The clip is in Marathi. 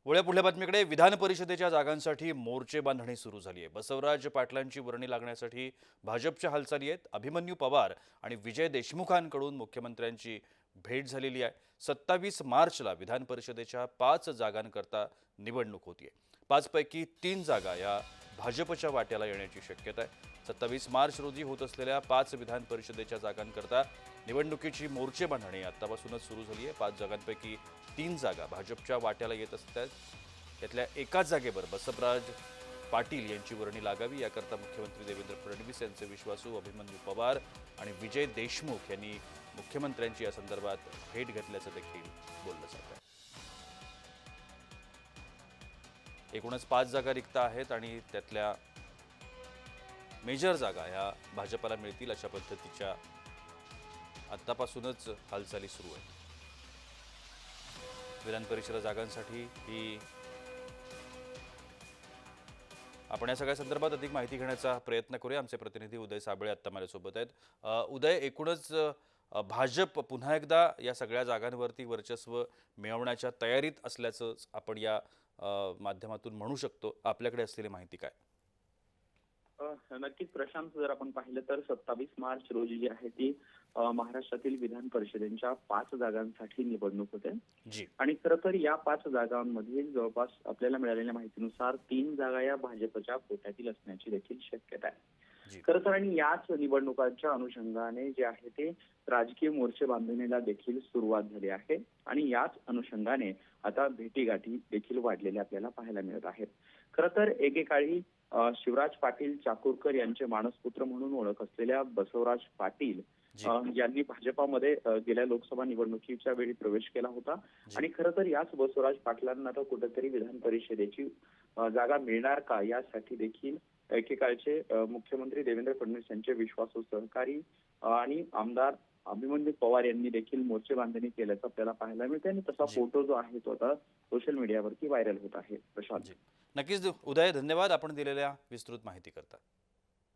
पुढल्या बातमीकडे विधान परिषदेच्या जागांसाठी मोर्चे बांधणी सुरू झाली आहे। बसवराज पाटलांची वर्णी लागण्यासाठी भाजपच्या हालचाली आहेत। अभिमन्यू पवार आणि विजय देशमुखांकडून मुख्यमंत्र्यांची भेट झालेली आहे। 27 मार्चला विधान परिषदेच्या 5 जागांकरता निवडणूक होतीये। 5 पैकी 3 जागा या भाजपच्या वाट्याला येण्याची शक्यता आहे। 27 मार्च रोजी होत असलेल्या 5 विधान परिषदेच्या जागांकरता निवडणुकीची मोर्चे बांधणी आतापासूनच सुरू झाली आहे। 5 जागांपैकी 3 जागा भाजपच्या वाट्याला येत असतात। त्यातल्या एकाच जागेवर बसवराज पाटील यांची वर्णी लागावी याकरता मुख्यमंत्री देवेंद्र फडणवीस यांचे विश्वासू अभिमन्यू पवार आणि विजय देशमुख यांनी मुख्यमंत्र्यांची या संदर्भात भेट घेतल्याचं देखील बोललं जात आहे। एकूणच 5 जागा रिक्त आहेत आणि त्यातल्या मेजर जागा ह्या भाजपला मिळतील अशा पद्धतीच्या आतापासूनच हालचाली सुरू आहेत। विधान परिषद जागांसाठी ही आपण या सगळ्या संदर्भात अधिक माहिती घेण्याचा प्रयत्न करूया। आमचे प्रतिनिधी उदय साबळे आता माझ्यासोबत आहेत। उदय, एकूणच भाजप पुन्हा एकदा या सगळ्या जागांवरती वर्चस्व मिळवण्याच्या तयारीत असल्याचं आपण या माध्यमातून म्हणू शकतो। आपल्याकडे असलेली माहिती काय? नक्कीच प्रशांत, जर आपण पाहिलं तर 27 मार्च रोजी जी आहे ती महाराष्ट्रातील विधान परिषदेच्या 5 जागांसाठी निवडणूक होते जी आणि खरं तर या 5 जागांमध्ये जवळपास आपल्याला मिळालेल्या माहितीनुसार 3 जागा या भाजपच्या कोट्यातील असण्याची देखील शक्यता आहे। खरं तर आणि याच निवडणुकांच्या अनुषंगाने जे आहे ते राजकीय मोर्चे बांधणीला देखील सुरुवात झाली आहे आणि याच अनुषंगाने आता भेटीगाठी देखील वाढलेल्या आपल्याला पाहायला मिळत आहेत। खरं तर एकेकाळी शिवराज पाटील चाकूरकर यांचे मानसपुत्र म्हणून ओळख असलेल्या बसवराज पाटील यांनी भाजपामध्ये गेल्या लोकसभा निवडणुकीच्या वेळी प्रवेश केला होता आणि खरं तर याच बसवराज पाटलांना आता कुठेतरी विधान परिषदेची जागा मिळणार का यासाठी देखील एकेकाळचे मुख्यमंत्री देवेंद्र फडणवीस यांचे विश्वासू सहकारी आणि आमदार अभिमन्यू पवार यांनी देखील मोर्चे बांधणी केल्याचं आपल्याला पाहायला मिळते आणि तसा फोटो जो आहे तो आता सोशल मीडियावरती व्हायरल होत आहे। प्रशांत, नक्कीच उदय, धन्यवाद आपण दिलेल्या विस्तृत माहिती करता।